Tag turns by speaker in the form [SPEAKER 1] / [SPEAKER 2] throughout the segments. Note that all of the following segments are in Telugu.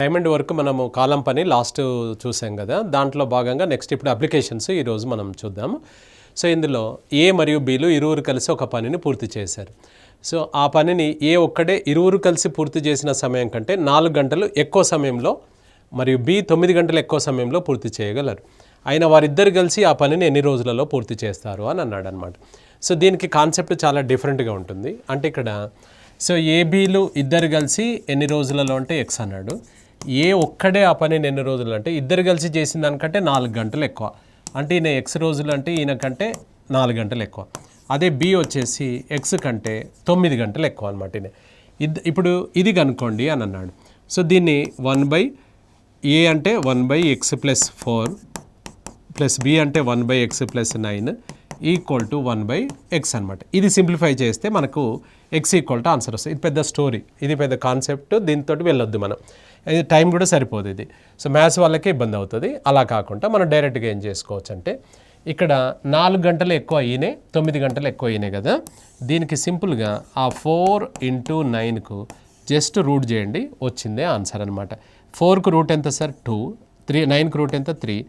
[SPEAKER 1] డైమండ్ వర్క్ మనము కాలం పని లాస్ట్ చూసాం కదా, దాంట్లో భాగంగా నెక్స్ట్ ఇప్పుడు అప్లికేషన్స్ ఈరోజు మనం చూద్దాము. సో ఇందులో ఏ మరియు బీలు ఇరువురు కలిసి ఒక పనిని పూర్తి చేశారు. సో ఆ పనిని ఏ ఒక్కడే ఇరువురు కలిసి పూర్తి చేసిన సమయం కంటే 4 గంటలు ఎక్కువ సమయంలో మరియు బి 9 గంటలు ఎక్కువ సమయంలో పూర్తి చేయగలరు. అయినా వారిద్దరు కలిసి ఆ పనిని ఎన్ని రోజులలో పూర్తి చేస్తారు అని అన్నాడు అనమాట. సో దీనికి కాన్సెప్ట్ చాలా డిఫరెంట్గా ఉంటుంది. అంటే ఇక్కడ సో ఏబీలు ఇద్దరు కలిసి ఎన్ని రోజులలో అంటే ఎక్స్ అన్నాడు. ఏ ఒక్కడే ఆ పనిని ఎన్ని రోజులు అంటే ఇద్దరు కలిసి చేసిన దానికంటే 4 గంటలు ఎక్కువ. అంటే ఈయన ఎక్స్ రోజులు అంటే ఈయన కంటే 4 గంటలు ఎక్కువ. అదే బి వచ్చేసి ఎక్స్ కంటే 9 గంటలు ఎక్కువ అనమాట. ఇప్పుడు ఇది కనుక్కోండి అని అన్నాడు. సో దీన్ని 1/a అంటే 1/x + 4 ప్లస్ బి అంటే 1/x + 9 ఈక్వల్ టు 1/x అనమాట. ఇది సింప్లిఫై చేస్తే మనకు x ఈక్వల్ టు ఆన్సర్ వస్తుంది. ఇది పెద్ద స్టోరీ, ఇది పెద్ద కాన్సెప్ట్, దీంతో వెళ్ళొద్దు మనం. ఇది టైం కూడా సరిపోదు ఇది. సో మ్యాథ్స్ వాళ్ళకే ఇబ్బంది అవుతుంది. అలా కాకుండా మనం డైరెక్ట్గా ఏం చేసుకోవచ్చు అంటే ఇక్కడ 4 గంటలు ఎక్కువ ఈయనే, 9 గంటలు ఎక్కువ ఈయనే కదా. దీనికి సింపుల్గా ఆ 4 × 9కు జస్ట్ రూట్ చేయండి, వచ్చిందే ఆన్సర్ అనమాట. 4కు రూట్ ఎంత సార్ 2, 9కు రూట్ ఎంత 3,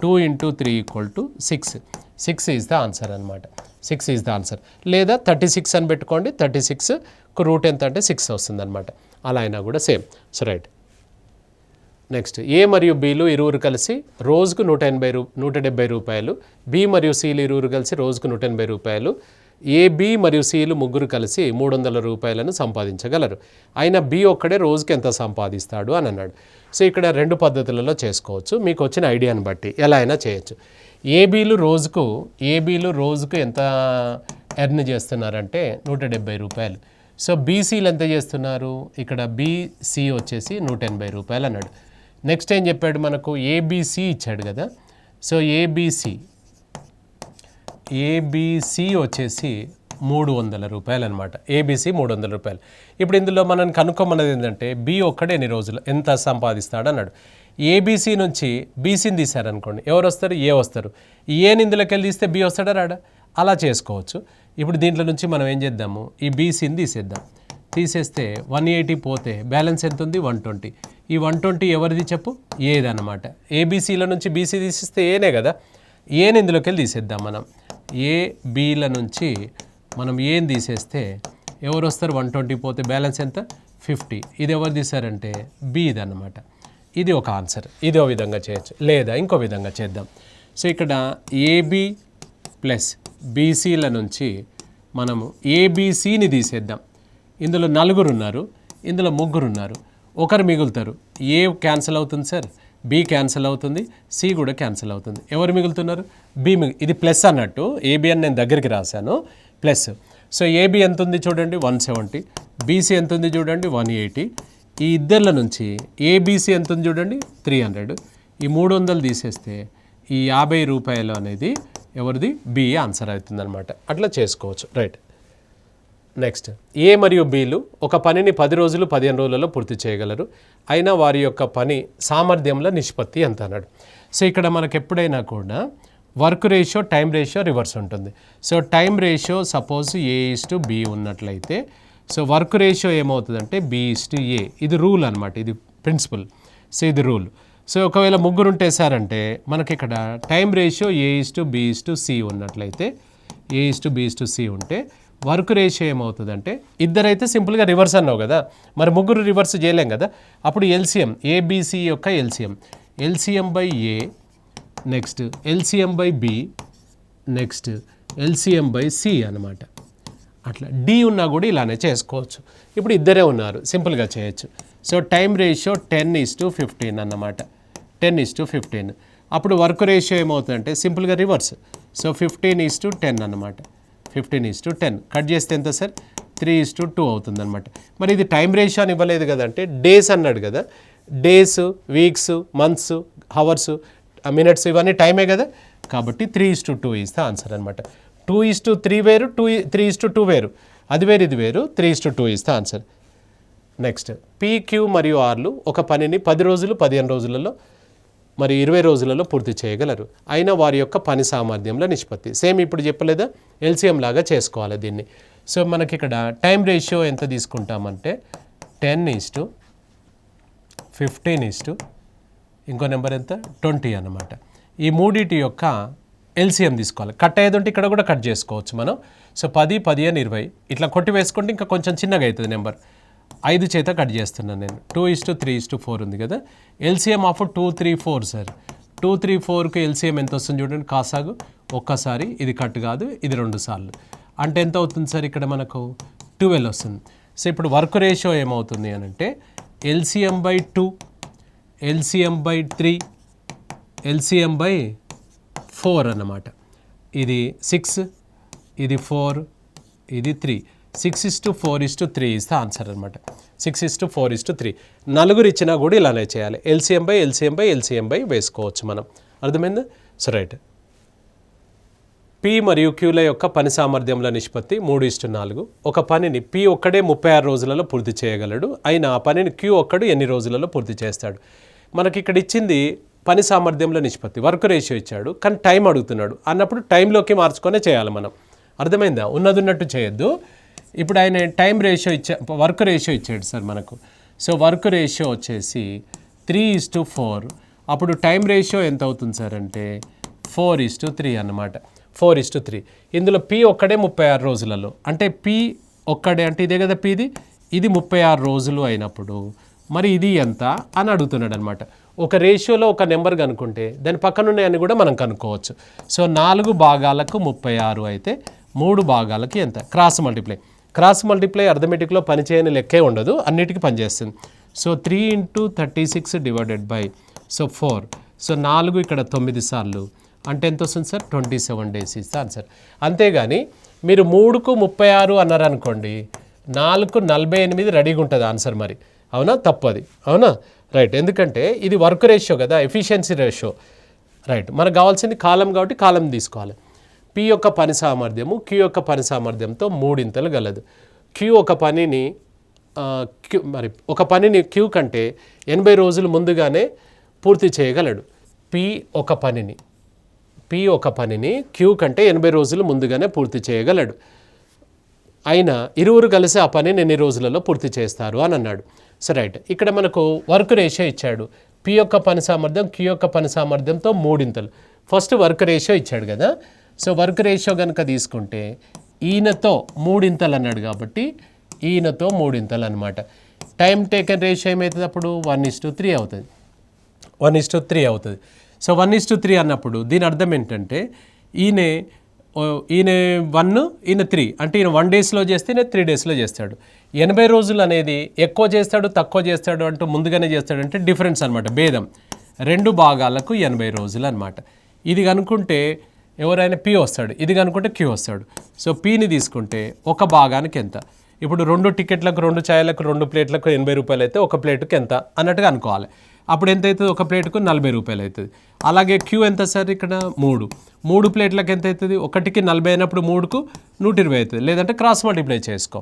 [SPEAKER 1] 2 × 3 = 6. 6 ఈజ్ ద ఆన్సర్ అనమాట. 6 ఈజ్ ద ఆన్సర్. లేదా 36 అని పెట్టుకోండి, 36కు రూట్ ఎంత అంటే 6 వస్తుంది అనమాట. అలా అయినా కూడా సేమ్. So right. నెక్స్ట్ ఏ మరియు బీలు ఇరువురు కలిసి రోజుకు 170 రూపాయలు, బి మరియు సిలు ఇరువురు కలిసి రోజుకు 180 రూపాయలు, ఏ బి మరియు సిలు ముగ్గురు కలిసి 300 రూపాయలను సంపాదించగలరు. అయినా బి ఒక్కడే రోజుకి ఎంత సంపాదిస్తాడు అని అన్నాడు. సో ఇక్కడ 2 పద్ధతులలో చేసుకోవచ్చు, మీకు వచ్చిన ఐడియాని బట్టి ఎలా అయినా చేయొచ్చు. ఏబీలు రోజుకు ఎంత ఎర్న్ చేస్తున్నారంటే 170 రూపాయలు. సో బీసీలు ఎంత చేస్తున్నారు, ఇక్కడ బీసీ వచ్చేసి 180 రూపాయలు అన్నాడు. నెక్స్ట్ ఏం చెప్పాడు మనకు, ఏబీసీ ఇచ్చాడు కదా. సో ఏబీసీ వచ్చేసి 300 రూపాయలు అనమాట. ఏబీసీ 300 రూపాయలు. ఇప్పుడు ఇందులో మనం కనుక్కోమన్నది ఏంటంటే బి ఒక్కడే ఎన్ని రోజులు ఎంత సంపాదిస్తాడు అన్నాడు. ఏబీసీ నుంచి బీసీని తీశారనుకోండి, ఎవరు వస్తారు, ఏ వస్తారు. ఏని ఇందులోకి వెళ్ళి తీస్తే బి వస్తాడా రాడా, అలా చేసుకోవచ్చు. ఇప్పుడు దీంట్లో నుంచి మనం ఏం చేద్దాము, ఈ బీసీని తీసేద్దాం. తీసేస్తే 180 పోతే బ్యాలెన్స్ ఎంత ఉంది 120. ఈ 120 ఎవరిది చెప్పు, ఏదన్నమాట. ఏబీసీల నుంచి బీసీ తీసేస్తే ఏనే కదా, ఏని ఇందులోకి వెళ్ళి తీసేద్దాం మనం. ఏ బీల నుంచి మనం ఏం తీసేస్తే ఎవరు వస్తారు, 120 పోతే బ్యాలెన్స్ ఎంత 50. ఇది ఎవరు తీశారంటే బి ఇదన్నమాట. ఇది ఒక ఆన్సర్. ఇదో విధంగా చేయొచ్చు, లేదా ఇంకో విధంగా చేద్దాం. సో ఇక్కడ ఏబి ప్లస్ బీసీల నుంచి మనము ఏబీసీని తీసేద్దాం. ఇందులో 4 ఉన్నారు, ఇందులో 3 ఉన్నారు, ఒకరు మిగులుతారు. ఏ క్యాన్సిల్ అవుతుంది సార్, బి క్యాన్సిల్ అవుతుంది, సి కూడా క్యాన్సిల్ అవుతుంది. ఎవరు మిగులుతున్నారు, బి ఇది ప్లస్ అన్నట్టు. ఏబి అని నేను దగ్గరికి రాశాను, ప్లస్. సో ఏబి ఎంత ఉంది చూడండి 170, బీసీ ఎంత ఉంది చూడండి 180. ఈ ఇద్దర్ల నుంచి ఏబీసీ ఎంత ఉంది చూడండి 300. ఈ 300 తీసేస్తే ఈ 50 రూపాయలు అనేది ఎవరిది, బి ఆన్సర్ అవుతుంది అనమాట. అట్లా చేసుకోవచ్చు. రైట్. నెక్స్ట్ ఏ మరియు బీలు ఒక పనిని 10 రోజులు 15 రోజులలో పూర్తి చేయగలరు. అయినా వారి యొక్క పని సామర్థ్యంలో నిష్పత్తి ఎంత అన్నాడు. సో ఇక్కడ మనకు ఎప్పుడైనా కూడా work ratio, time ratio reverse ఉంటుంది. So time ratio suppose A:B ఉన్నట్లయితే సో వర్క్ రేషియో ఏమవుతుందంటే B:A. ఇది రూల్ అనమాట, ఇది ప్రిన్సిపల్. సో ఇది రూల్. సో ఒకవేళ 3 ఉంటే సార్ అంటే మనకి ఇక్కడ టైం రేషియో A:B:C ఉన్నట్లయితే, A:B:C ఉంటే వర్క్ రేషియో ఏమవుతుందంటే, ఇద్దరైతే సింపుల్గా రివర్స్ అన్నావు కదా, మరి 3 రివర్స్ చేయలేం కదా. అప్పుడు ఎల్సిఎం, ABC యొక్క ఎల్సిఎం/A, నెక్స్ట్ ఎల్సిఎం/B, నెక్స్ట్ ఎల్సిఎం/C అనమాట. అట్లా డి ఉన్నా కూడా ఇలానే చేసుకోవచ్చు. ఇప్పుడు ఇద్దరే ఉన్నారు, సింపుల్గా చేయొచ్చు. సో టైం రేషియో 10:15 అన్నమాట, 10:15. అప్పుడు వర్క్ రేషియో ఏమవుతుందంటే సింపుల్గా రివర్స్. సో 15:10 అన్నమాట, 15:10. కట్ చేస్తే ఎంత సార్, 3:2 అవుతుంది అనమాట. మరి ఇది టైం రేషియో అని ఇవ్వలేదు కదంటే డేస్ అన్నాడు కదా. Days, weeks, months, hours, minutes ఇవన్నీ టైమే కదా. కాబట్టి 3:2 ఈజ్ ద ఆన్సర్ అనమాట. 2:3 వేరు, 3:2 వేరు, అది వేరు ఇది వేరు, 3:2 is the answer. Next PQ మరియు Rలు ఒక పనిని 10 రోజులు 15 రోజులలో మరి 20 రోజులలో పూర్తి చేయగలరు. అయినా వారి యొక్క పని సామర్థ్యంలో నిష్పత్తి సేమ్ ఇప్పుడు చెప్పలేదా, ఎల్సిఎం లాగా చేసుకోవాలి దీన్ని. సో మనకి ఇక్కడ టైం రేషియో ఎంత తీసుకుంటామంటే 10:15 15 ఇంకో నెంబర్ ఎంత 20 అన్నమాట. ఈ మూడిటి యొక్క ఎల్సిఎం తీసుకోవాలి. కట్ అయ్యేదంటే ఇక్కడ కూడా కట్ చేసుకోవచ్చు మనం. సో 10, 15, 20 ఇట్లా కొట్టి వేసుకుంటే ఇంకా కొంచెం చిన్నగా అవుతుంది నెంబర్. 5 చేత కట్ చేస్తున్నాను నేను. 2:3:4 ఉంది కదా. LCM of 2, 3, 4 sir. 2, 3, 4కి ఎల్సిఎం ఎంత వస్తుంది చూడండి. కాసాగు ఒక్కసారి, ఇది కట్ కాదు, ఇది 2 సార్లు. అంటే ఎంత అవుతుంది సార్ ఇక్కడ మనకు 12 వస్తుంది. సో ఇప్పుడు వర్క్ రేషియో ఏమవుతుంది అని అంటే LCM by 2, LCM by 3, LCM by 4 అన్నమాట. ఇది 6, ఇది 4, ఇది 3. 6:4:3 ఇస్ ద ఆన్సర్ అనమాట. 6:4:3. నలుగురు ఇచ్చినా కూడా ఇలానే చేయాలి. LCM by LCM by LCM by వేసుకోవచ్చు మనం. అర్థమైంది? So right. పి మరియు క్యూల యొక్క పని సామర్థ్యంల నిష్పత్తి 3:4. ఒక పనిని పి ఒక్కడే 36 రోజులలో పూర్తి చేయగలడు. అయినా ఆ పనిని క్యూ ఒక్కడు ఎన్ని రోజులలో పూర్తి చేస్తాడు? మనకి ఇక్కడ ఇచ్చింది పని సామర్థ్యంలో నిష్పత్తి, వర్క్ రేషియో ఇచ్చాడు, కానీ టైం అడుగుతున్నాడు అన్నప్పుడు టైంలోకి మార్చుకొనే చేయాలి మనం. అర్థమైందా? ఉన్నట్టు చేయొద్దు. ఇప్పుడు ఆయన టైం రేషియో వర్క్ రేషియో ఇచ్చాడు సార్ మనకు. సో వర్క్ రేషియో వచ్చేసి 3:4. అప్పుడు టైం రేషియో ఎంత అవుతుంది సార్ అంటే 4:3 అన్నమాట. 4:3. ఇందులో పి ఒక్కడే 36 రోజులలో, అంటే పి ఒక్కడే అంటే ఇదే కదా పిది, ఇది 36 రోజులు అయినప్పుడు మరి ఇది ఎంత అని అడుగుతున్నాడు అనమాట. ఒక రేషియోలో ఒక నెంబర్ కనుక్కుంటే దాని పక్కనున్నాయని కూడా మనం కనుక్కోవచ్చు. సో 4 భాగాలకు 36 అయితే 3 భాగాలకి ఎంత? Cross multiply. క్రాస్ మల్టిప్లై అర్థమెటిక్లో పనిచేయని లెక్కే ఉండదు, అన్నిటికీ పనిచేస్తుంది. So 3 × 36 divided by 4. సో 4 ఇక్కడ 9 సార్లు అంటే ఎంత వస్తుంది సార్? 27 days ఇస్తే ఆన్సర్. అంతేగాని మీరు 3కు 36 అన్నారు అనుకోండి, 4కు 48 రెడీగా ఉంటుంది ఆన్సర్. మరి అవునా? తప్పది. అవునా? రైట్. ఎందుకంటే ఇది వర్క్ రేషియో కదా, ఎఫిషియన్సీ రేషియో. రైట్. మనకు కావాల్సింది కాలం కాబట్టి కాలం తీసుకోవాలి. పి యొక్క పని సామర్థ్యము క్యూ యొక్క పని సామర్థ్యంతో 3 గలదు. క్యూ ఒక పనిని ఒక పనిని క్యూ కంటే 80 రోజులు ముందుగానే పూర్తి చేయగలడు. పి ఒక పనిని క్యూ కంటే 80 రోజులు ముందుగానే పూర్తి చేయగలడు. అయినా ఇరువురు కలిసి ఆ పనిని ఎన్ని రోజులలో పూర్తి చేస్తారు అని అన్నాడు. So right. ఇక్కడ మనకు వర్క్ రేషియో ఇచ్చాడు. పి యొక్క పని సామర్థ్యం క్యూ యొక్క పని సామర్థ్యంతో 3. ఫస్ట్ వర్క్ రేషియో ఇచ్చాడు కదా. సో వర్క్ రేషియో కనుక తీసుకుంటే ఈయనతో 3 అన్నాడు కాబట్టి ఈయనతో 3 అనమాట. టైం టేకెన్ రేషియో ఏమవుతుంది అప్పుడు? 1:3 అవుతుంది. 1:3 అవుతుంది. సో 1:3 అన్నప్పుడు దీని అర్థం ఏంటంటే ఈయన 1, ఈయన 3, అంటే ఈయన 1 daysలో చేస్తే ఈయన 3 daysలో చేస్తాడు. 80 రోజులు అనేది ఎక్కువ చేస్తాడు తక్కువ చేస్తాడు అంటూ ముందుగానే చేస్తాడు అంటే డిఫరెన్స్ అనమాట, భేదం. 2 భాగాలకు 80 రోజులు అనమాట. ఇది కనుక్కుంటే ఎవరైనా పి వస్తాడు, ఇది కనుక్కుంటే క్యూ వస్తాడు. సో పిని తీసుకుంటే ఒక భాగానికి ఎంత? ఇప్పుడు 2 టికెట్లకు 2 ఛాయలకు 2 ప్లేట్లకు 80 రూపాయలు అయితే ఒక ప్లేటుకి ఎంత అన్నట్టుగా అనుకోవాలి. అప్పుడు ఎంత అవుతుంది? ఒక ప్లేటుకు 40 రూపాయలు అవుతుంది. అలాగే క్యూ ఎంత సార్? ఇక్కడ 3 ప్లేట్లకు ఎంత అవుతుంది? ఒకటికి 40 అయినప్పుడు 3కు 120 అవుతుంది. లేదంటే క్రాస్ మల్టిప్లై చేసుకో.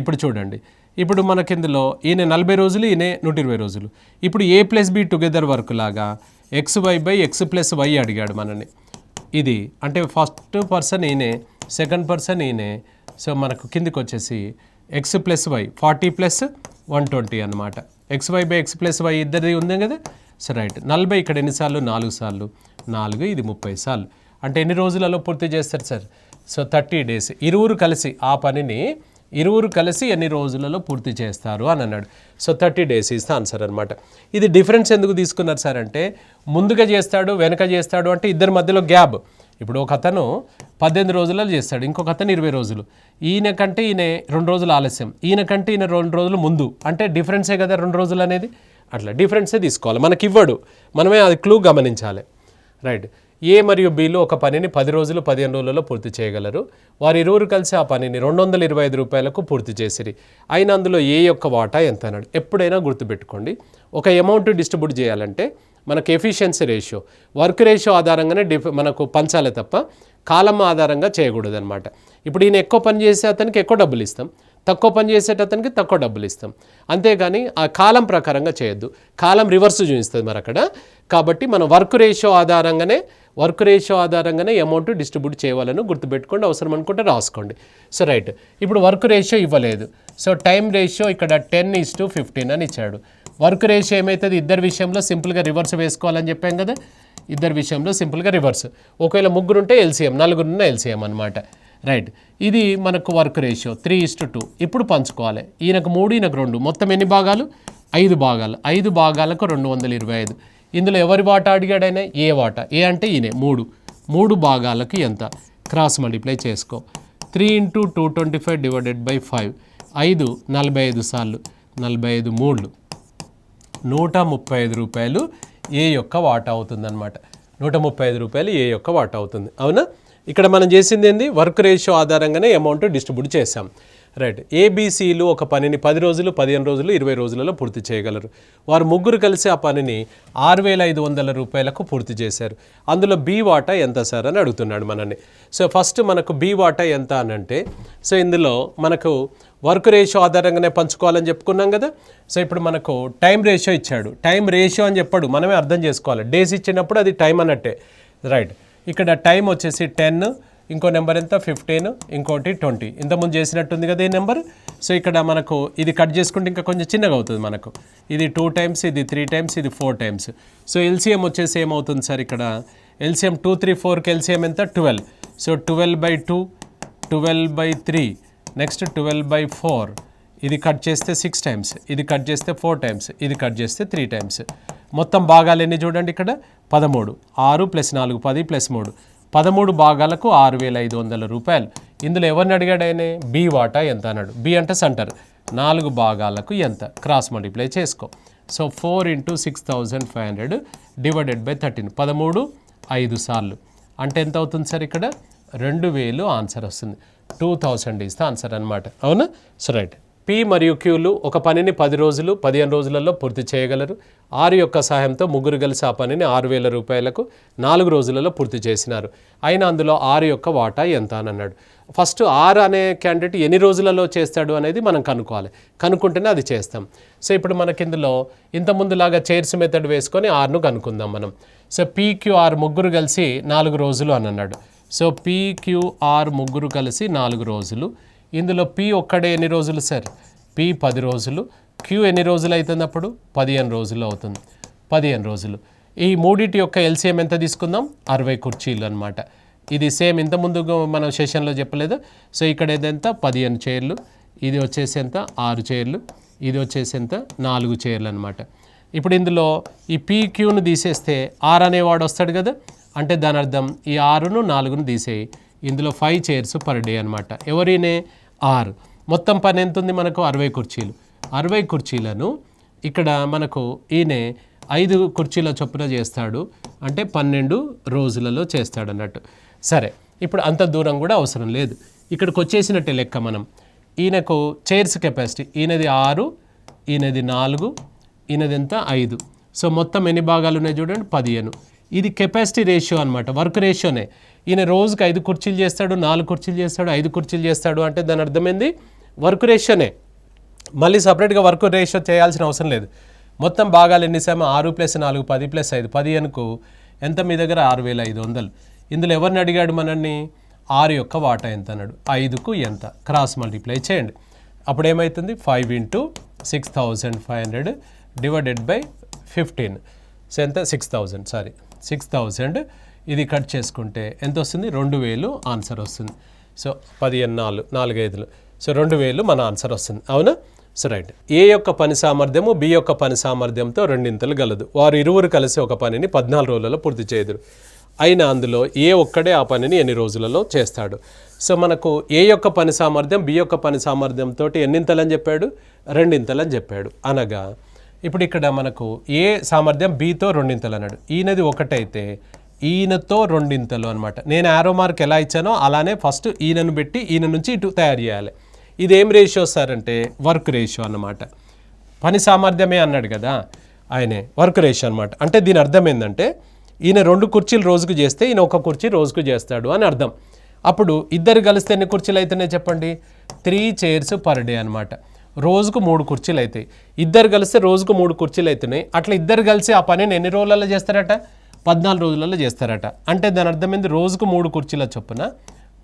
[SPEAKER 1] ఇప్పుడు చూడండి, ఇప్పుడు మనకి ఇందులో ఈయన 40 రోజులు, ఈయన 120 రోజులు. ఇప్పుడు A+B టుగెదర్ వర్క్ లాగా XY/X+Y అడిగాడు మనని. ఇది అంటే ఫస్ట్ పర్సన్ ఈయనే, సెకండ్ పర్సన్ ఈయనే. సో మనకు కిందికి వచ్చేసి X+Y 40 + 120 అనమాట. XY/X+Y ఇద్దరిది ఉంది కదా. So right. 40 ఇక్కడ ఎన్నిసార్లు? 4 సార్లు. 4, ఇది 30 సార్లు. అంటే ఎన్ని రోజులలో పూర్తి చేస్తారు సార్? So 30 days. ఇరువురు కలిసి ఆ పనిని ఎన్ని రోజులలో పూర్తి చేస్తారు అని అన్నాడు. So 30 days is the answer అనమాట. ఇది డిఫరెన్స్ ఎందుకు తీసుకున్నారు సార్ అంటే ముందుగా చేస్తాడు వెనక చేస్తాడు అంటే ఇద్దరి మధ్యలో గ్యాప్. ఇప్పుడు ఒక అతను 18 రోజులలో చేస్తాడు, ఇంకొక అతను 20 రోజులు. ఈయన కంటే ఈయన 2 రోజులు ఆలస్యం, ఈయన కంటే ఈయన 2 రోజులు ముందు. అంటే డిఫరెన్సే కదా 2 రోజులు అనేది. అట్లా డిఫరెన్సే తీసుకోవాలి. మనకి ఇవ్వడు, మనమే అది క్లూ గమనించాలి. రైట్. ఏ మరియు బిలు ఒక పనిని 10 రోజులు 15 రోజులలో పూర్తి చేయగలరు. వారు ఇరువురు కలిసి ఆ పనిని 225 రూపాయలకు పూర్తి చేసిరి. అయినా అందులో ఏ యొక్క వాటా ఎంత అన్నాడు. ఎప్పుడైనా గుర్తుపెట్టుకోండి, ఒక అమౌంట్ డిస్ట్రిబ్యూట్ చేయాలంటే మనకు ఎఫిషియన్సీ రేషియో, వర్క్ రేషియో ఆధారంగానే మనకు పంచాలి తప్ప కాలం ఆధారంగా చేయకూడదు అనమాట. ఇప్పుడు ఈయన ఎక్కువ పని చేసే అతనికి ఎక్కువ డబ్బులు ఇస్తాం, తక్కువ పని చేసేటతనికి తక్కువ డబ్బులు ఇస్తాం. అంతేగాని ఆ కాలం ప్రకారంగా చేయొద్దు, కాలం రివర్స్ చూపిస్తుంది మరి అక్కడ. కాబట్టి మనం వర్క్ రేషియో ఆధారంగానే అమౌంట్ డిస్ట్రిబ్యూట్ చేయాలని గుర్తుపెట్టుకోండి. అవసరం అనుకుంటే రాసుకోండి. So right. ఇప్పుడు వర్క్ రేషియో ఇవ్వలేదు. సో టైం రేషియో ఇక్కడ 10:15 అని ఇచ్చాడు. వర్క్ రేషియో ఏమవుతుంది, ఇద్దరి విషయంలో సింపుల్గా రివర్స్ వేసుకోవాలని చెప్పాం కదా, ఇద్దరి విషయంలో సింపుల్గా రివర్స్. ఒకవేళ ముగ్గురు ఉంటే ఎల్సిఎం, నలుగురున్న ఎల్సిఎం అనమాట. రైట్, ఇది మనకు వర్క్ రేషియో 3:2. ఇప్పుడు పంచుకోవాలి, ఈయనకు 3 ఈయనకు 2, మొత్తం ఎన్ని భాగాలు, 5 భాగాలు. 5 భాగాలకు 225. ఇందులో ఎవరి వాటా అడిగాడైనా, ఏ వాటా, ఏ అంటే ఈయనే 3 భాగాలకు ఎంత, క్రాస్ మల్టిప్లై చేసుకో. 3 × 225 డివైడెడ్ బై 5, 5 45 సార్లు, 45 3 135 రూపాయలు ఏ యొక్క వాటా అవుతుందన్నమాట. 135 రూపాయలు ఏ యొక్క వాటా అవుతుంది. అవునా, ఇక్కడ మనం చేసింది ఏంది, వర్క్ రేషియో ఆధారంగానే అమౌంట్ డిస్ట్రిబ్యూట్ చేసాం. రైట్, ఏబీసీలు ఒక పనిని 10 రోజులు, 15 రోజులు, 20 రోజులలో పూర్తి చేయగలరు. వారు ముగ్గురు కలిసి ఆ పనిని 6,500 రూపాయలకు పూర్తి చేశారు. అందులో బి వాటా ఎంత సార్ అని అడుగుతున్నాడు మనల్ని. సో ఫస్ట్ మనకు బి వాటా ఎంత అని అంటే, సో ఇందులో మనకు వర్క్ రేషియో ఆధారంగానే పంచుకోవాలని చెప్పుకున్నాం కదా. సో ఇప్పుడు మనకు టైం రేషియో ఇచ్చాడు. టైం రేషియో అని చెప్పాడు, మనమే అర్థం చేసుకోవాలి. డేస్ ఇచ్చినప్పుడు అది టైం అన్నట్టే. రైట్, ఇక్కడ టైం వచ్చేసి 10, ఇంకో నెంబర్ ఎంత 15, ఇంకోటి 20. ఇంతకుముందు చేసినట్టుంది కదా ఈ నెంబర్. సో ఇక్కడ మనకు ఇది కట్ చేసుకుంటే ఇంకా కొంచెం చిన్నగా అవుతుంది మనకు. ఇది 2 టైమ్స్, ఇది 3 టైమ్స్, ఇది 4 టైమ్స్. సో ఎల్సిఎం వచ్చేసి ఏమవుతుంది సార్, ఇక్కడ ఎల్సిఎం 2, 3, 4కి ఎల్సిఎం ఎంత 12. So 12/2, 12/3, next 12/4. ఇది కట్ చేస్తే 6 టైమ్స్, ఇది కట్ చేస్తే 4 టైమ్స్, ఇది కట్ చేస్తే 3 టైమ్స్. మొత్తం భాగాలు ఎన్ని చూడండి ఇక్కడ 13. 6 + 4 10 + 3, 13 భాగాలకు 6,500 రూపాయలు. ఇందులో ఎవరిని అడిగాడు ఆయన, బి వాటా ఎంత అన్నాడు. బి అంటే సెంటర్, 4 భాగాలకు ఎంత, క్రాస్ మల్టిప్లై చేసుకో. సో 4 × 6,500 డివైడెడ్ బై 13, 13 5 సార్లు అంటే ఎంత అవుతుంది సార్, ఇక్కడ 2,000 ఆన్సర్ వస్తుంది. 2000 ఇస్తే ఆన్సర్ అనమాట. అవునా, సో రైట్. పి మరియు క్యూలు ఒక పనిని 10 రోజులు, 15 రోజులలో పూర్తి చేయగలరు. ఆరు యొక్క సహాయంతో ముగ్గురు కలిసి ఆ పనిని 6,000 రూపాయలకు 4 రోజులలో పూర్తి చేసినారు. అయినా అందులో 6 యొక్క వాటా ఎంత అని అన్నాడు. ఫస్ట్ 6 అనే క్యాండిడేట్ ఎన్ని రోజులలో చేస్తాడు అనేది మనం కనుక్కోవాలి. కనుక్కుంటేనే అది చేస్తాం. సో ఇప్పుడు మనకి ఇందులో ఇంతకుముందులాగా చైర్స్ మెథడ్ వేసుకొని 6ను కనుక్కుందాం మనం. సో పీక్యూఆర్ ముగ్గురు కలిసి 4 రోజులు అని అన్నాడు. సో పీక్యూఆర్ ముగ్గురు కలిసి 4 రోజులు. ఇందులో పి ఒక్కడే ఎన్ని రోజులు సార్, పి 10 రోజులు. క్యూ ఎన్ని రోజులు అవుతుంది అప్పుడు, 15 రోజులు అవుతుంది. 15 రోజులు. ఈ మూడింటి యొక్క ఎల్సిఎం ఎంత తీసుకుందాం, 60 కుర్చీలు అనమాట. ఇది సేమ్ ఇంతకుముందు మనం సెషన్లో చెప్పలేదు. సో ఇక్కడ ఏదంతా 15 చైర్లు, ఇది వచ్చేసి ఎంత 6 చైర్లు, ఇది వచ్చేసి ఎంత 4 చైర్లు అనమాట. ఇప్పుడు ఇందులో ఈ పీక్యూను తీసేస్తే 6 అనేవాడు వస్తాడు కదా, అంటే దాని అర్థం ఈ 6ను 4ను తీసేయి. ఇందులో 5 చైర్స్ పర్ డే అనమాట. ఎవరినే 6. మొత్తం పని ఎంత ఉంది మనకు, 60 కుర్చీలు. 60 కుర్చీలను ఇక్కడ మనకు ఈయన 5 కుర్చీల చొప్పున చేస్తాడు, అంటే 12 రోజులలో చేస్తాడు అన్నట్టు. సరే, ఇప్పుడు అంత దూరం కూడా అవసరం లేదు, ఇక్కడికి వచ్చేసినట్టే లెక్క మనం. ఈయనకు చైర్స్ కెపాసిటీ, ఈయనది 6, ఈయనది 4, ఈయనది ఎంత 5. సో మొత్తం ఎన్ని భాగాలు ఉన్నాయి చూడండి, 15. ఇది కెపాసిటీ రేషియో అనమాట, వర్క్ రేషియోనే. ఈయన రోజుకి 5 కుర్చీలు చేస్తాడు, 4 కుర్చీలు చేస్తాడు, 5 కుర్చీలు చేస్తాడు, అంటే దాని అర్థమైంది వర్క్ రేషియోనే. మళ్ళీ సపరేట్గా వర్క్ రేషియో చేయాల్సిన అవసరం లేదు. మొత్తం భాగాలు ఎన్ని సార్, 6 + 4 10 + 5 15కు ఎంత మీ దగ్గర 6,500. ఇందులో ఎవరిని అడిగాడు మనల్ని, 6 యొక్క వాటా ఎంత అన్నాడు. 5కు ఎంత, క్రాస్ మల్టిప్లై చేయండి. అప్పుడు ఏమవుతుంది, 5 × 6,500 డివైడెడ్ బై 15. సో ఎంత 6,000. ఇది కట్ చేసుకుంటే ఎంత వస్తుంది, 2,000 ఆన్సర్ వస్తుంది. సో 15 4 5 సో 2,000 మన ఆన్సర్ వస్తుంది. అవునా, సో రైట్. ఏ యొక్క పని సామర్థ్యము బి యొక్క పని సామర్థ్యంతో రెండింతలు గలదు. వారు ఇరువురు కలిసి ఒక పనిని 14 రోజులలో పూర్తి చేయదురు. అయినా అందులో ఏ ఒక్కడే ఆ పనిని ఎన్ని రోజులలో చేస్తాడు. సో మనకు ఏ యొక్క పని సామర్థ్యం బి యొక్క పని సామర్థ్యంతో ఎన్నింతలని చెప్పాడు, రెండింతలని చెప్పాడు. అనగా ఇప్పుడు ఇక్కడ మనకు ఏ సామర్థ్యం బితో రెండింతలు అన్నాడు. ఈయనది ఒకటైతే ఈయనతో రెండింతలు అనమాట. నేను యారో మార్క్ ఎలా ఇచ్చానో అలానే ఫస్ట్ ఈయనను పెట్టి ఈయన నుంచి ఇటు తయారు చేయాలి. ఇదేం రేషియో సార్ అంటే వర్క్ రేషియో అన్నమాట. పని సామర్థ్యమే అన్నాడు కదా ఆయనే, వర్క్ రేషియో అనమాట. అంటే దీని అర్థం ఏంటంటే ఈయన 2 కుర్చీలు రోజుకు చేస్తే ఈయన 1 కుర్చీ రోజుకు చేస్తాడు అని అర్థం. అప్పుడు ఇద్దరు కలిస్తే ఎన్ని కుర్చీలు అవుతున్నాయి చెప్పండి, 3 చైర్స్ పర్ డే అనమాట. రోజుకు 3 కుర్చీలు అవుతాయి. ఇద్దరు కలిస్తే రోజుకు 3 కుర్చీలు అవుతున్నాయి. అట్లా ఇద్దరు కలిసి ఆ పనిని ఎన్ని రోజులలో చేస్తారట, 14 రోజులలో చేస్తారట. అంటే దాని అర్థమైంది రోజుకు 3 కుర్చీల చొప్పున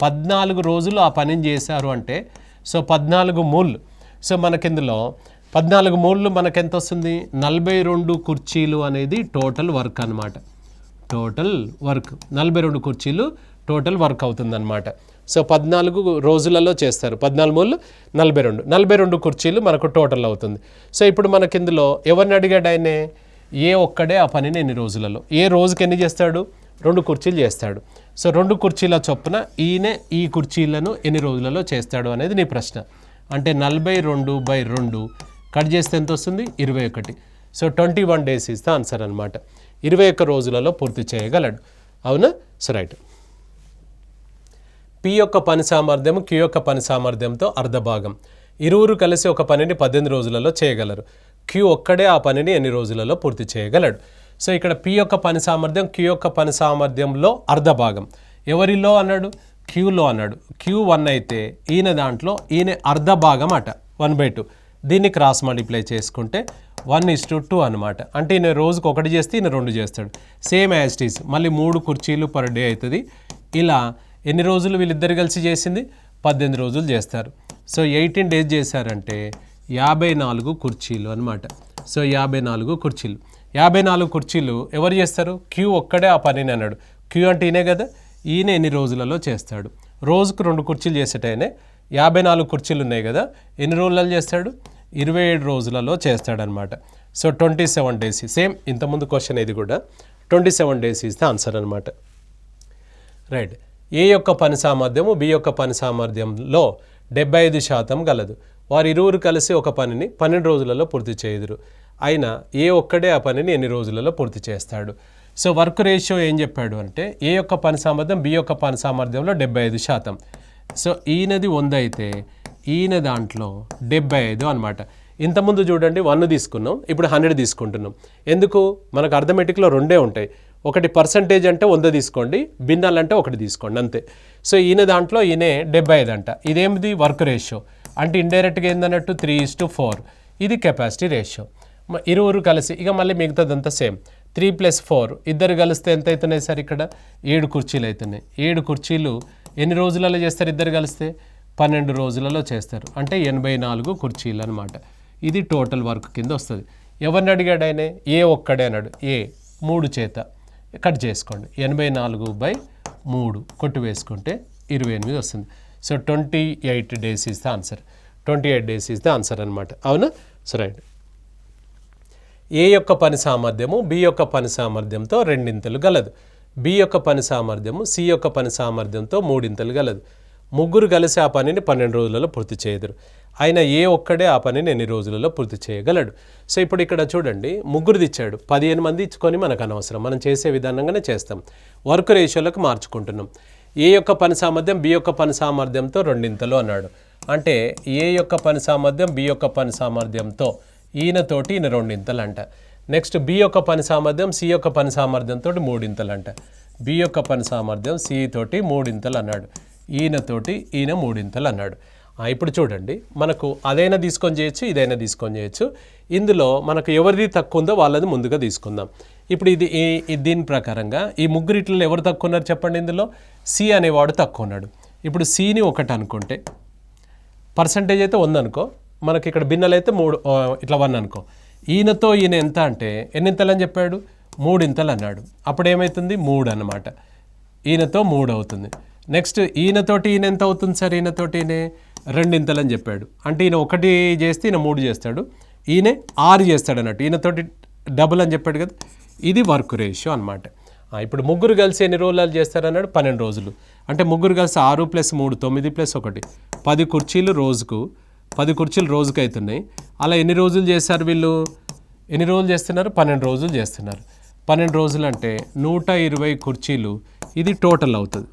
[SPEAKER 1] 14 రోజులు ఆ పనిని చేశారు అంటే, సో 14 మూల్. సో మనకిందులో 14 మూళ్ళు మనకు ఎంత వస్తుంది 42 కుర్చీలు అనేది టోటల్ వర్క్ అనమాట. టోటల్ వర్క్ 42 కుర్చీలు టోటల్ వర్క్ అవుతుందన్నమాట. సో 14 రోజులలో చేస్తారు. 14 మూళ్ళు 42 కుర్చీలు మనకు టోటల్ అవుతుంది. సో ఇప్పుడు మనకి ఇందులో ఎవరిని అడిగాడు ఆయనే, ఏ ఒక్కడే ఆ పనిని ఎన్ని రోజులలో, ఏ రోజుకి ఎన్ని చేస్తాడు, 2 కుర్చీలు చేస్తాడు. సో 2 కుర్చీల చొప్పున ఈయన ఈ కుర్చీలను ఎన్ని రోజులలో చేస్తాడు అనేది నీ ప్రశ్న. అంటే 42/2 కట్ చేస్తే ఎంత వస్తుంది 21. So 21 days is the answer అనమాట. 21 రోజులలో పూర్తి చేయగలడు. అవునా? So right. పి యొక్క పని సామర్థ్యం క్యూ యొక్క పని సామర్థ్యంతో అర్ధభాగం. ఇరువురు కలిసి ఒక పనిని 18 రోజులలో చేయగలరు. క్యూ ఒక్కడే ఆ పనిని ఎన్ని రోజులలో పూర్తి చేయగలడు. సో ఇక్కడ పి యొక్క పని సామర్థ్యం క్యూ యొక్క పని సామర్థ్యంలో అర్ధభాగం. ఎవరిలో అన్నాడు, క్యూలో అన్నాడు. క్యూ 1 అయితే ఈయన దాంట్లో ఈయన అర్ధభాగం అట 1/2. దీన్ని క్రాస్ మల్టిప్లై చేసుకుంటే 1:2 అనమాట. అంటే ఈయన రోజుకు 1 చేస్తే ఈయన 2 చేస్తాడు. Same as it is. మళ్ళీ 3 కుర్చీలు పర్ డే అవుతుంది. ఇలా ఎన్ని రోజులు వీళ్ళిద్దరు కలిసి చేసింది 18 రోజులు చేస్తారు. సో 18 days చేశారంటే 54 కుర్చీలు అనమాట. సో 54 కుర్చీలు. 54 కుర్చీలు ఎవరు చేస్తారు, క్యూ ఒక్కడే ఆ పనిని అన్నాడు. క్యూ అంటే ఈయనే కదా, ఈయన ఎన్ని రోజులలో చేస్తాడు. రోజుకు 2 కుర్చీలు చేసేటైనే 54 కుర్చీలు ఉన్నాయి కదా, ఎన్ని రోజులలో చేస్తాడు, 27 రోజులలో చేస్తాడనమాట. So 27 days. సేమ్ ఇంతకుముందు క్వశ్చన్ ఇది కూడా 27 days ఇస్ ద ఆన్సర్ అనమాట. రైట్. ఏ యొక్క పని సామర్థ్యము బి యొక్క పని సామర్థ్యంలో 75% గలదు. వారు ఇరువురు కలిసి ఒక పనిని 12 రోజులలో పూర్తి చేయుదురు. అయినా ఏ ఒక్కడే ఆ పనిని ఎన్ని రోజులలో పూర్తి చేస్తాడు. సో వర్క్ రేషియో ఏం చెప్పాడు అంటే, ఏ యొక్క పని సామర్థ్యం బి యొక్క పని సామర్థ్యంలో 75%. సో ఈయనది 100 అయితే ఈయన దాంట్లో 75 అనమాట. ఇంతకుముందు చూడండి 1 తీసుకున్నాం, ఇప్పుడు 100 తీసుకుంటున్నాం. ఎందుకు, మనకు అర్థమెటిక్లో 2 ఉంటాయి. ఒకటి పర్సంటేజ్ అంటే 100 తీసుకోండి, భిన్నాలు అంటే 1 తీసుకోండి, అంతే. సో ఈయన దాంట్లో ఈయనే 75 అంట. ఇదేమిది వర్క్ రేషియో అంటే ఇండైరెక్ట్గా ఏందన్నట్టు 3:4. ఇది కెపాసిటీ రేషియో. ఇరువురు కలిసి ఇక మళ్ళీ మిగతాదంతా సేమ్ 3+4 ఇద్దరు కలిస్తే ఎంత అవుతున్నాయి సార్, ఇక్కడ 7 కుర్చీలు అవుతున్నాయి. 7 కుర్చీలు ఎన్ని రోజులలో చేస్తారు, ఇద్దరు కలిస్తే 12 రోజులలో చేస్తారు. అంటే 84 కుర్చీలు అనమాట. ఇది టోటల్ వర్క్ కింద వస్తుంది. ఎవరిని అడిగాడు ఆయన, ఏ ఒక్కడే అన్నాడు. ఏ 3 చేత కట్ చేసుకోండి, 84/3 కొట్టు వేసుకుంటే 28 వస్తుంది. So 28 days is the answer. 28 days is the answer అనమాట. అవునా? So right. ఏ యొక్క పని సామర్థ్యము బి యొక్క పని సామర్థ్యంతో 2 గలదు. బి యొక్క పని సామర్థ్యము సి యొక్క పని సామర్థ్యంతో 3 గలదు. ముగ్గురు కలిసి ఆ పనిని 12 రోజులలో పూర్తి చేయదురు. ఆయన ఏ ఒక్కడే ఆ పనిని ఎన్ని రోజులలో పూర్తి చేయగలడు. సో ఇప్పుడు ఇక్కడ చూడండి, ముగ్గురు ఇచ్చాడు, 15 మంది ఇచ్చుకొని మనకు అనవసరం, మనం చేసే విధానంగానే చేస్తాం. వర్క్ రేషియోలకు మార్చుకుంటున్నాం. ఏ యొక్క పని సామర్థ్యం బి యొక్క పని సామర్థ్యంతో 2 అన్నాడు. అంటే ఏ యొక్క పని సామర్థ్యం బి యొక్క పని సామర్థ్యంతో ఈయనతోటి ఈయన 2 అంట. నెక్స్ట్ బి యొక్క పని సామర్థ్యం సి యొక్క పని సామర్థ్యంతో 3 అంట. బి యొక్క పని సామర్థ్యం సి తోటి 3 అన్నాడు. ఈయనతోటి ఈయన 3 అన్నాడు. ఇప్పుడు చూడండి, మనకు అదైనా తీసుకొని చేయొచ్చు, ఇదైనా తీసుకొని చేయొచ్చు. ఇందులో మనకు ఎవరిది తక్కువ ఉందో వాళ్ళది ముందుగా తీసుకుందాం. ఇప్పుడు ఇది దీని ప్రకారంగా ఈ ముగ్గురిట్లో ఎవరు తక్కువ ఉన్నారు చెప్పండి. ఇందులో సి అనేవాడు తక్కువ ఉన్నాడు. ఇప్పుడు సిని 1 అనుకుంటే, పర్సంటేజ్ అయితే 1 అనుకో, మనకి ఇక్కడ భిన్నలు అయితే 3 ఇట్లా 1 అనుకో. ఈయనతో ఈయన ఎంత అంటే ఎన్నింతలు అని చెప్పాడు, 3 అన్నాడు. అప్పుడు ఏమవుతుంది 3 అన్నమాట. ఈయనతో 3 అవుతుంది. నెక్స్ట్ ఈయనతోటి ఈయన ఎంత అవుతుంది సార్, ఈయనతోటి ఈయన 2 అని చెప్పాడు. అంటే ఈయన 1 చేస్తే ఈయన 3 చేస్తాడు, ఈయన 6 చేస్తాడు అన్నట్టు. ఈయనతోటి డబుల్ అని చెప్పాడు కదా, ఇది వర్క్ రేషియో అనమాట. ఇప్పుడు ముగ్గురు కలిసి ఎన్ని రోజులు చేస్తారన్నాడు, 12 రోజులు. అంటే ముగ్గురు కలిసి 6 + 3 9 + 1 10 కుర్చీలు రోజుకు, 10 కుర్చీలు రోజుకు అవుతున్నాయి. అలా ఎన్ని రోజులు చేస్తారు వీళ్ళు, ఎన్ని రోజులు చేస్తున్నారు, 12 రోజులు చేస్తున్నారు. 12 రోజులు అంటే 120 కుర్చీలు, ఇది టోటల్ అవుతుంది.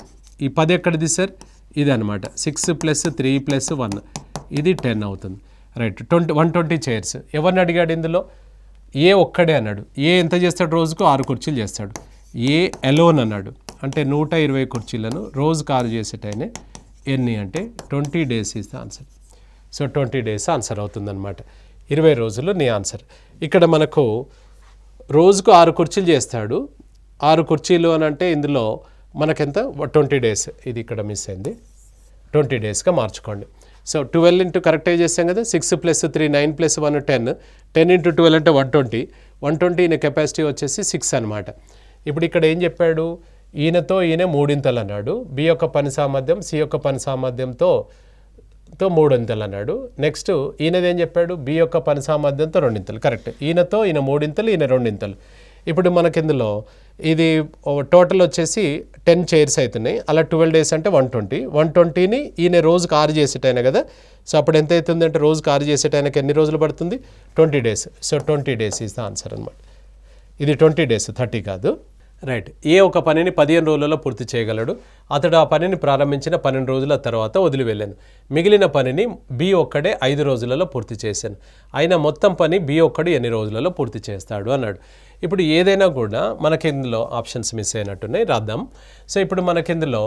[SPEAKER 1] ఈ 10 ఎక్కడిది సార్, ఇది అనమాట. 6 + 3 + 1 ఇది 10 అవుతుంది. రైట్. 120 చైర్స్. ఎవరిని అడిగాడు ఇందులో, ఏ ఒక్కడే అన్నాడు. ఏ ఎంత చేస్తాడు, రోజుకు 6 కుర్చీలు చేస్తాడు. ఏ ఎలోన్ అన్నాడు. అంటే 120 కుర్చీలను రోజుకు 6 చేసేటైనా ఎన్ని అంటే 20 days is the answer. So 20 days answer అవుతుందన్నమాట. 20 రోజులు నీ ఆన్సర్. ఇక్కడ మనకు రోజుకు 6 కుర్చీలు చేస్తాడు. 6 కుర్చీలు అని అంటే ఇందులో మనకెంత 20 days. ఇది ఇక్కడ మిస్ అయింది, 20 daysగా మార్చుకోండి. సో 12 ఇంటూ కరెక్టే చేస్తాం కదా, 6 + 3 9 + 1 10, 10 ఇంటూ 12 అంటే 120, 120 ఈయన కెపాసిటీ వచ్చేసి 6 అనమాట. ఇప్పుడు ఇక్కడ ఏం చెప్పాడు, ఈయనతో ఈయన మూడింతలు అన్నాడు, బి యొక్క పని సామర్థ్యం సి యొక్క పని సామర్థ్యంతో మూడింతలు అన్నాడు. నెక్స్ట్ ఈయనది ఏం చెప్పాడు, బి యొక్క పని సామర్థ్యంతో రెండింతలు. కరెక్ట్, ఈయనతో ఈయన మూడింతలు ఈయన రెండింతలు. ఇప్పుడు మనకి ఇందులో ఇది టోటల్ వచ్చేసి 10 చైర్స్ అవుతున్నాయి, అలా 12 days అంటే 120, 120ని ఈయన రోజుకి 6 చేసేటైనా కదా. సో అప్పుడు ఎంత అవుతుంది అంటే రోజుకి 6 చేసేటైనాకి ఎన్ని రోజులు పడుతుంది, 20 days. So 20 days is the answer అనమాట. ఇది 20 days, 30 కాదు. రైట్, ఏ ఒక పనిని 15 రోజులలో పూర్తి చేయగలడు, అతడు ఆ పనిని ప్రారంభించిన 12 రోజుల తర్వాత వదిలి వెళ్ళాను, మిగిలిన పనిని బి ఒక్కడే 5 రోజులలో పూర్తి చేశాను, అయినా మొత్తం పని బి ఒక్కడు ఎన్ని రోజులలో పూర్తి చేస్తాడు అన్నాడు. ఇప్పుడు ఏదైనా కూడా మనకి ఇందులో ఆప్షన్స్ మిస్ అయినట్టున్నాయి, రాద్దాం. సో ఇప్పుడు మనకి ఇందులో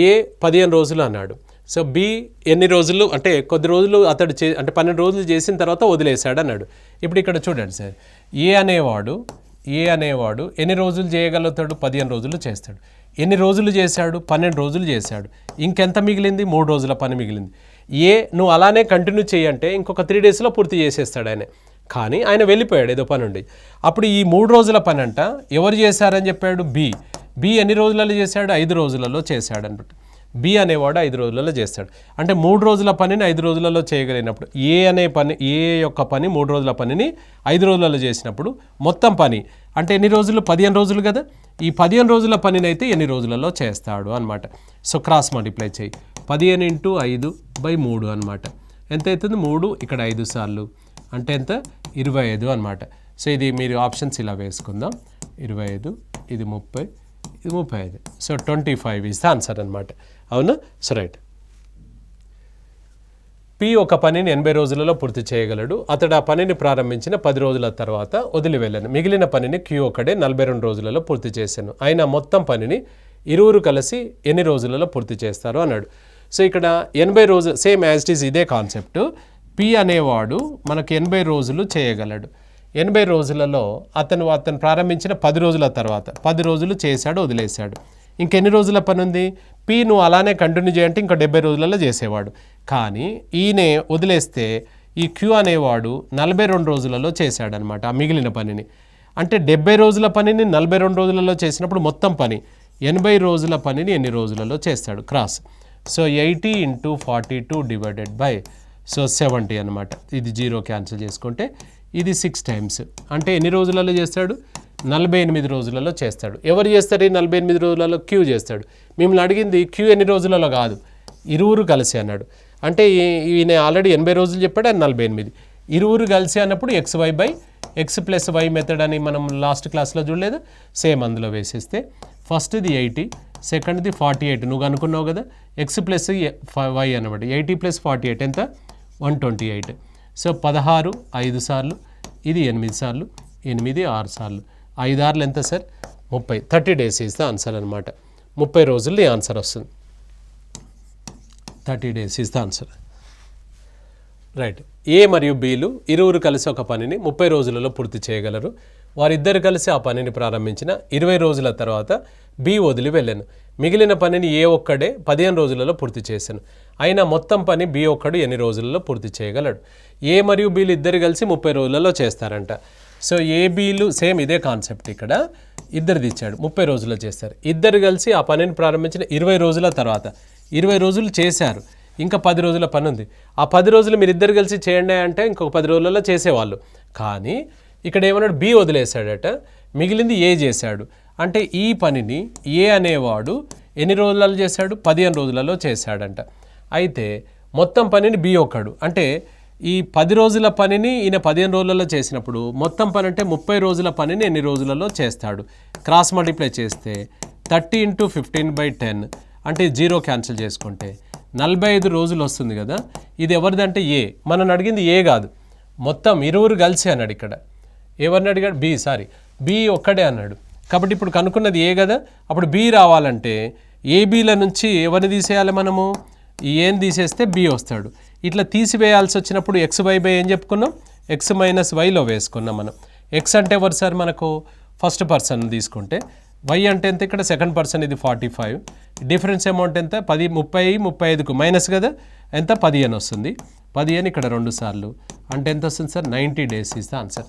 [SPEAKER 1] ఏ 15 రోజులు అన్నాడు, సో బి ఎన్ని రోజులు అంటే కొద్ది రోజులు అతడు అంటే 12 రోజులు చేసిన తర్వాత వదిలేశాడు అన్నాడు. ఇప్పుడు ఇక్కడ చూడండి సార్, ఏ అనేవాడు ఎన్ని రోజులు చేయగలుగుతాడు, 15 రోజులు చేస్తాడు. ఎన్ని రోజులు చేశాడు, 12 రోజులు చేశాడు, ఇంకెంత మిగిలింది, 3 రోజుల పని మిగిలింది. నువ్వు అలానే కంటిన్యూ చేయంటే ఇంకొక 3 daysలో పూర్తి చేసేస్తాడు ఆయన, కానీ ఆయన వెళ్ళిపోయాడు ఏదో పని ఉండి. అప్పుడు ఈ 3 రోజుల పని అంట ఎవరు చేశారని చెప్పాడు, బి ఎన్ని రోజులలో చేశాడు, 5 రోజులలో చేశాడు అనమాట. బి అనేవాడు 5 రోజులలో చేస్తాడు, అంటే 3 రోజుల పనిని 5 రోజులలో చేయగలిగినప్పుడు ఏ యొక్క పని 3 రోజుల పనిని 5 రోజులలో చేసినప్పుడు మొత్తం పని అంటే ఎన్ని రోజులు, 15 రోజులు కదా. ఈ 15 రోజుల పనిని అయితే ఎన్ని రోజులలో చేస్తాడు అనమాట. సో క్రాస్ మల్టిప్లై చేయి, 15 × 5/3 అనమాట. ఎంత అవుతుంది, 3 ఇక్కడ 5 సార్లు అంటే ఎంత, 25 అనమాట. సో ఇది మీరు ఆప్షన్స్ ఇలా వేసుకుందాం, 25, ఇది 30, ఇది 35. సో 25 ఈజ్ ద ఆన్సర్ అనమాట. అవునా? So right. పి ఒక పనిని 80 రోజులలో పూర్తి చేయగలడు, అతడు ఆ పనిని ప్రారంభించిన 10 రోజుల తర్వాత వదిలి వెళ్ళాను, మిగిలిన పనిని క్యూ ఒక్కడే 42 రోజులలో పూర్తి చేశాను, అయినా మొత్తం పనిని ఇరువురు కలిసి ఎన్ని రోజులలో పూర్తి చేస్తారు అన్నాడు. సో ఇక్కడ 80 రోజులు సేమ్ యాజ్ ఇట్ ఈజ్ ఇదే కాన్సెప్ట్. పి అనేవాడు మనకు 80 రోజులు చేయగలడు, 80 రోజులలో అతను ప్రారంభించిన 10 రోజుల తర్వాత 10 రోజులు చేశాడు, వదిలేశాడు. ఇంకెన్ని రోజుల పని ఉంది, పి నువ్వు అలానే కంటిన్యూ చేయంటే ఇంకా 70 రోజులలో చేసేవాడు, కానీ ఈయనే వదిలేస్తే ఈ క్యూ అనేవాడు 42 రోజులలో చేశాడనమాట ఆ మిగిలిన పనిని. అంటే 70 రోజుల పనిని 42 రోజులలో చేసినప్పుడు మొత్తం పని 80 రోజుల పనిని ఎన్ని రోజులలో చేస్తాడు, క్రాస్. సో 80 × 42 సో 70 అనమాట. ఇది 0 క్యాన్సిల్ చేసుకుంటే ఇది 6 times అంటే ఎన్ని రోజులలో చేస్తాడు, 48 రోజులలో చేస్తాడు. ఎవరు చేస్తారు ఈ 48 రోజులలో, క్యూ చేస్తాడు. మిమ్మల్ని అడిగింది క్యూ ఎన్ని రోజులలో కాదు, ఇరువురు కలిసి అన్నాడు. అంటే ఈయన ఆల్రెడీ 80 రోజులు చెప్పాడు, ఆయన 48. ఇరువురు కలిసి అన్నప్పుడు x + y మెథడ్ అని మనం లాస్ట్ క్లాస్లో చూడలేదు, సేమ్ అందులో వేసేస్తే ఫస్ట్ది 80, సెకండ్ది 48 నువ్వు అనుకున్నావు కదా, x + y అనమాట. 80 + 48 ఎంత, 128. సో 16 5 సార్లు, ఇది 8 సార్లు, 8 6 సార్లు, 5 6 ఎంత sir, 30. 30 days is the answer అనమాట. 30 రోజులు ఈ ఆన్సర్ వస్తుంది. 30 days is the answer. Right. A మరియు బిలు ఇరువురు కలిసి ఒక పనిని 30 రోజులలో పూర్తి చేయగలరు, వారిద్దరు కలిసి ఆ పనిని ప్రారంభించిన 20 రోజుల తర్వాత బి వదిలి వెళ్ళాను, మిగిలిన పనిని ఏ ఒక్కడే 15 రోజులలో పూర్తి చేశాను, అయినా మొత్తం పని బి ఒక్కడు ఎన్ని రోజులలో పూర్తి చేయగలడు. ఏ మరియు బిలు ఇద్దరు కలిసి 30 రోజులలో చేస్తారంట. సో ఏ బిలు సేమ్ ఇదే కాన్సెప్ట్, ఇక్కడ ఇద్దరిది ఇచ్చాడు 30 రోజుల్లో చేస్తారు, ఇద్దరు కలిసి ఆ పనిని ప్రారంభించిన 20 రోజుల తర్వాత 20 రోజులు చేశారు, ఇంకా 10 రోజుల పని ఉంది, ఆ 10 రోజులు మీరు ఇద్దరు కలిసి చేయండి అంటే ఇంకొక 10 రోజులలో చేసేవాళ్ళు, కానీ ఇక్కడ ఏమన్నాడు, బి వదిలేశాడట, మిగిలింది ఏ చేశాడు. అంటే ఈ పనిని ఏ అనేవాడు ఎన్ని రోజులలో చేశాడు, 15 రోజులలో చేశాడంట. అయితే మొత్తం పనిని బి ఒక్కడు, అంటే ఈ 10 రోజుల పనిని ఈయన 15 రోజులలో చేసినప్పుడు మొత్తం పని అంటే 30 రోజుల పనిని ఎన్ని రోజులలో చేస్తాడు. క్రాస్ మల్టిప్లై చేస్తే 30 × 15/10 అంటే 0 క్యాన్సిల్ చేసుకుంటే 45 రోజులు వస్తుంది కదా. ఇది ఎవరిదంటే ఏ, మనం అడిగింది ఏ కాదు, మొత్తం ఇరువురు కలిసి అన్నాడు. ఇక్కడ ఎవరిని అడిగాడు, బి ఒక్కడే అన్నాడు. కాబట్టి ఇప్పుడు కనుక్కున్నది ఏ కదా, అప్పుడు బి రావాలంటే ఏబీల నుంచి ఎవరిని తీసేయాలి, మనము ఏం తీసేస్తే బి వస్తాడు. ఇట్లా తీసివేయాల్సి వచ్చినప్పుడు XY ఏం చెప్పుకున్నాం, x - yలో వేసుకున్నాం మనం. ఎక్స్ అంటే ఎవరు సార్, మనకు ఫస్ట్ పర్సన్ తీసుకుంటే, y అంటే ఎంత, ఇక్కడ సెకండ్ పర్సన్, ఇది 45, డిఫరెన్స్ అమౌంట్ ఎంత 10 30 35కు మైనస్ కదా, ఎంత 15 వస్తుంది. 15 ఇక్కడ 2 సార్లు అంటే ఎంత వస్తుంది sir? 90 days is the answer.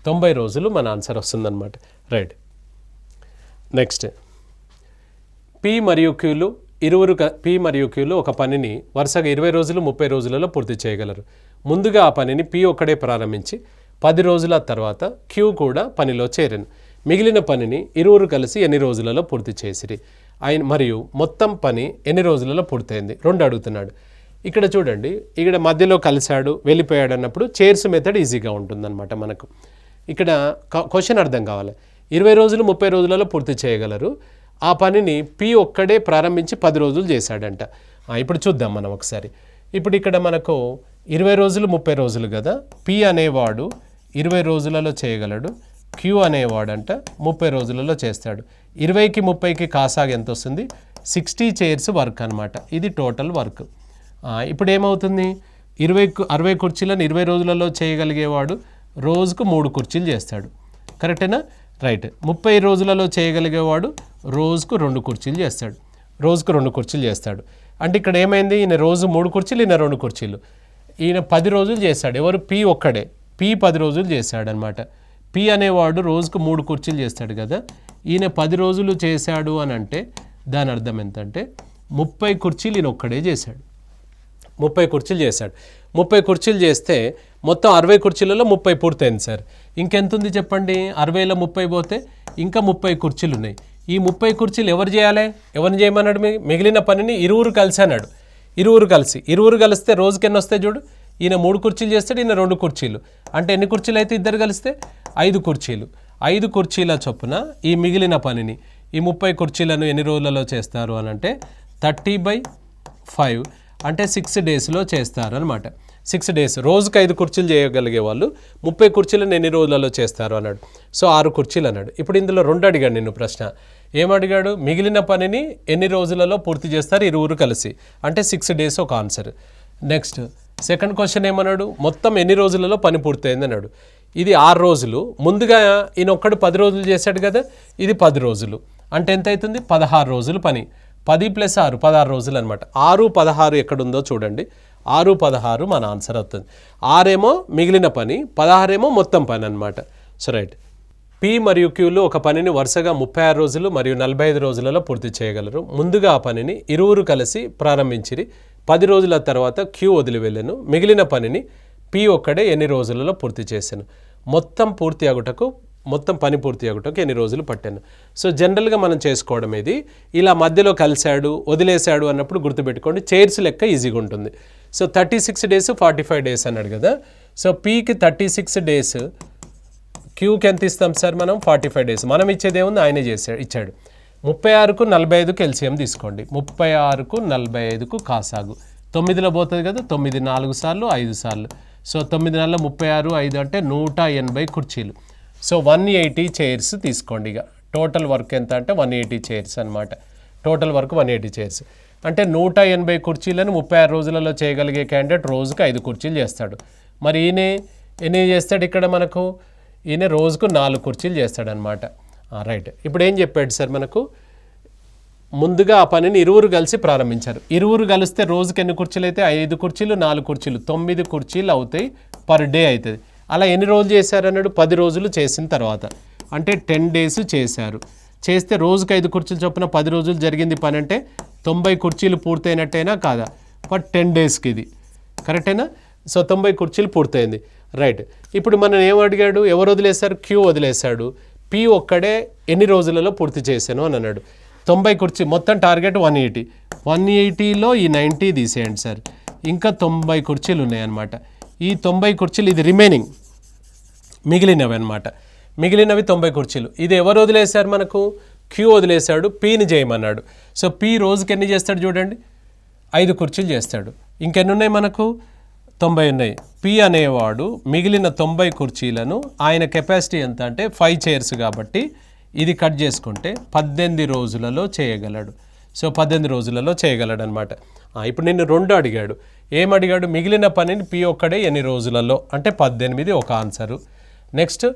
[SPEAKER 1] 90 రోజులు మన ఆన్సర్ వస్తుందన్నమాట. రైట్. నెక్స్ట్ పి మరియు క్యూలు పి మరియు క్యూలు ఒక పనిని వరుసగా 20 రోజులు 30 రోజులలో పూర్తి చేయగలరు. ముందుగా ఆ పనిని పి ఒక్కడే ప్రారంభించి 10 రోజుల తర్వాత క్యూ కూడా పనిలో చేరను. మిగిలిన పనిని ఇరువురు కలిసి ఎన్ని రోజులలో పూర్తి చేసిరి మరియు మొత్తం పని ఎన్ని రోజులలో పూర్తయింది 2 అడుగుతున్నాడు. ఇక్కడ చూడండి, ఇక్కడ మధ్యలో కలిశాడు వెళ్ళిపోయాడు అన్నప్పుడు చైర్స్ మెథడ్ ఈజీగా ఉంటుందన్నమాట మనకు. ఇక్కడ క్వశ్చన్ అర్థం కావాలి. 20 రోజులు 30 రోజులలో పూర్తి చేయగలరు. ఆ పనిని పి ఒక్కడే ప్రారంభించి 10 రోజులు చేశాడంట. ఇప్పుడు చూద్దాం మనం ఒకసారి. ఇప్పుడు ఇక్కడ మనకు 20 రోజులు 30 రోజులు కదా. పి అనేవాడు 20 రోజులలో చేయగలడు. క్యూ అనేవాడంట 30 రోజులలో చేస్తాడు. 20కి 30కి కాసాగా ఎంత వస్తుంది? 60 చైర్స్ వర్క్ అనమాట. ఇది టోటల్ వర్క్. ఇప్పుడు ఏమవుతుంది? 60 కుర్చీలను 20 రోజులలో చేయగలిగేవాడు రోజుకు 3 కుర్చీలు చేస్తాడు. కరెక్టేనా? రైట్. 30 రోజులలో చేయగలిగేవాడు రోజుకు 2 కుర్చీలు చేస్తాడు. రోజుకు 2 కుర్చీలు చేస్తాడు. అంటే ఇక్కడ ఏమైంది? ఈయన రోజు 3 కుర్చీలు, ఈయన 2 కుర్చీలు. ఈయన 10 రోజులు చేస్తాడు. ఎవరు? పి ఒక్కడే. పి 10 రోజులు చేశాడు అనమాట. పి అనేవాడు రోజుకు 3 కుర్చీలు చేస్తాడు కదా. ఈయన 10 రోజులు చేశాడు అని అంటే దాని అర్థం ఎంతంటే 30 కుర్చీలు ఈయన ఒక్కడే చేశాడు. 30 కుర్చీలు చేశాడు. 30 కుర్చీలు చేస్తే మొత్తం 60 కుర్చీలలో 30 పూర్తయింది సార్. ఇంకెంత ఉంది చెప్పండి? 60లో 30 పోతే ఇంకా 30 కుర్చీలు ఉన్నాయి. ఈ 30 కుర్చీలు ఎవరు చేయాలి? ఎవరిని చేయమన్నాడు? మిగిలిన పనిని ఇరువురు కలిసి అన్నాడు. ఇరువురు కలిస్తే రోజుకి ఎన్ని వస్తాయి చూడు. ఈయన 3 కుర్చీలు చేస్తాడు, ఈయన 2 కుర్చీలు. అంటే ఎన్ని కుర్చీలు అయితే ఇద్దరు కలిస్తే 5 కుర్చీలు. 5 కుర్చీల చొప్పున ఈ మిగిలిన పనిని ఈ 30 కుర్చీలను ఎన్ని రోజులలో చేస్తారు అని అంటే 30/5 అంటే 6 డేస్లో చేస్తారు అనమాట. 6 days. రోజుకు 5 కుర్చీలు చేయగలిగే వాళ్ళు 30 కుర్చీలను ఎన్ని రోజులలో చేస్తారు అన్నాడు. సో 6 కుర్చీలు అన్నాడు. ఇప్పుడు ఇందులో 2 అడిగాడు నిన్ను ప్రశ్న. ఏమడిగాడు? మిగిలిన పనిని ఎన్ని రోజులలో పూర్తి చేస్తారు ఇరువురు కలిసి అంటే 6 days ఒక ఆన్సర్. నెక్స్ట్ సెకండ్ క్వశ్చన్ ఏమన్నాడు? మొత్తం ఎన్ని రోజులలో పని పూర్తయింది అన్నాడు. ఇది 6 రోజులు. ముందుగా ఈయన ఒక్కడు 10 రోజులు చేశాడు కదా. ఇది 10 రోజులు అంటే ఎంత అవుతుంది? 16 రోజులు పని. 10 + 6 16 రోజులు అనమాట. 6, 16 ఎక్కడుందో చూడండి. 6, 16 మన ఆన్సర్ అవుతుంది. 6 ఏమో మిగిలిన పని, 16 ఏమో మొత్తం పని అనమాట. So right. పి మరియు క్యూలు ఒక పనిని వరుసగా 36 రోజులు మరియు 45 రోజులలో పూర్తి చేయగలరు. ముందుగా ఆ పనిని ఇరువురు కలిసి ప్రారంభించిరి. 10 రోజుల తర్వాత క్యూ వదిలి వెళ్ళాను. మిగిలిన పనిని పి ఒక్కడే ఎన్ని రోజులలో పూర్తి చేశాను. మొత్తం పని పూర్తి అగుటకు ఎన్ని రోజులు పట్టాను. సో జనరల్గా మనం చేసుకోవడం ఇది. ఇలా మధ్యలో కలిశాడు వదిలేశాడు అన్నప్పుడు గుర్తుపెట్టుకోండి, చైర్స్ లెక్క ఈజీగా ఉంటుంది. సో 36 days 45 days అన్నాడు కదా. సో పీకి 36 days, క్యూకి ఎంత ఇస్తాం సార్ మనం? 45 days. మనం ఇచ్చేది ఏముంది? ఆయనే ఇచ్చాడు. 36కు 45కు ఎల్సిఎం తీసుకోండి. 36కు 45కు కాసాగు 9లో పోతుంది కదా. 9 4 సార్లు 5 సార్లు. సో 9 4 36 5 అంటే 180 కుర్చీలు. సో 180 చైర్స్ తీసుకోండి. ఇక టోటల్ వర్క్ ఎంత అంటే 180 చైర్స్ అనమాట. టోటల్ వర్క్ 180 చైర్స్ అంటే 180 కుర్చీలను 36 రోజులలో చేయగలిగే క్యాండిడేట్ రోజుకు 5 కుర్చీలు చేస్తాడు. మరి ఈయన ఎన్ని చేస్తాడు? ఇక్కడ మనకు ఈయన రోజుకు 4 కుర్చీలు చేస్తాడనమాట. రైట్. ఇప్పుడు ఏం చెప్పాడు సార్ మనకు? ముందుగా ఆ పనిని ఇరువురు కలిసి ప్రారంభించారు. ఇరువురు కలిస్తే రోజుకి ఎన్ని కుర్చీలు అయితే? 5 కుర్చీలు 4 కుర్చీలు 9 కుర్చీలు అవుతాయి. పర్ డే అవుతుంది. అలా ఎన్ని రోజులు చేశారు అన్నాడు? 10 రోజులు చేసిన తర్వాత అంటే 10 days చేశారు. చేస్తే రోజుకు 5 కుర్చీలు చొప్పున 10 రోజులు జరిగింది పని అంటే 90 కుర్చీలు పూర్తయినట్టేనా కాదా? బట్ 10 daysకి ఇది కరెక్టేనా? సో 90 కుర్చీలు పూర్తయింది. రైట్. ఇప్పుడు మనం ఏం అడిగాడు? ఎవరు వదిలేశారు? క్యూ వదిలేశాడు. పి ఒక్కడే ఎన్ని రోజులలో పూర్తి చేశాను అని అన్నాడు. 90 కుర్చీ మొత్తం టార్గెట్ 180. 180లో ఈ 90 తీసేయండి సార్. ఇంకా 90 కుర్చీలు ఉన్నాయన్నమాట. ఈ 90 కుర్చీలు ఇది రిమైనింగ్ మిగిలినవి అనమాట. మిగిలినవి 90 కుర్చీలు. ఇది ఎవరు వదిలేశారు మనకు? క్యూ వదిలేశాడు. పీని చేయమన్నాడు. సో పి రోజుకి ఎన్ని చేస్తాడు చూడండి? 5 కుర్చీలు చేస్తాడు. ఇంకెన్ని ఉన్నాయి మనకు? 90 ఉన్నాయి. పి అనేవాడు మిగిలిన 90 కుర్చీలను ఆయన కెపాసిటీ ఎంత అంటే 5 చైర్స్ కాబట్టి ఇది కట్ చేసుకుంటే 18 రోజులలో చేయగలడు. సో 18 రోజులలో చేయగలడు అనమాట. ఇప్పుడు నిన్ను 2 అడిగాడు. ఏమడిగాడు? మిగిలిన పనిని పి ఒక్కడే ఎన్ని రోజులలో అంటే 18 ఒక ఆన్సరు. నెక్స్ట్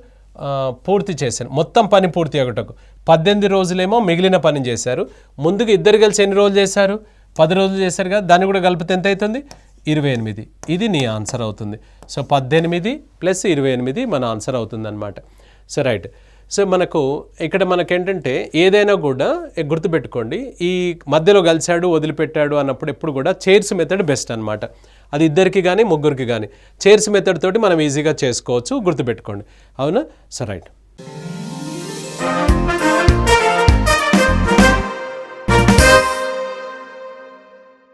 [SPEAKER 1] పూర్తి చేశాను. మొత్తం పని పూర్తి అయ్యేటకు 18 రోజులేమో మిగిలిన పని చేశారు. ముందుకు ఇద్దరు కలిసి ఎన్ని రోజులు చేశారు? 10 రోజులు చేశారు కదా. దాన్ని కూడా కలిపితే ఎంత అవుతుంది? 28. ఇది నీ ఆన్సర్ అవుతుంది. సో 18 ప్లస్ 28 మన ఆన్సర్ అవుతుంది అనమాట. So right. సో మనకేంటంటే ఏదైనా కూడా గుర్తుపెట్టుకోండి, ఈ మధ్యలో కలిశాడు వదిలిపెట్టాడు అన్నప్పుడు ఎప్పుడు కూడా చైర్స్ మెథడ్ బెస్ట్ అనమాట. అది ఇద్దరికి కానీ ముగ్గురికి కానీ చైర్స్ మెథడ్ తోటి మనం ఈజీగా చేసుకోవచ్చు, గుర్తుపెట్టుకోండి. అవునా? So right.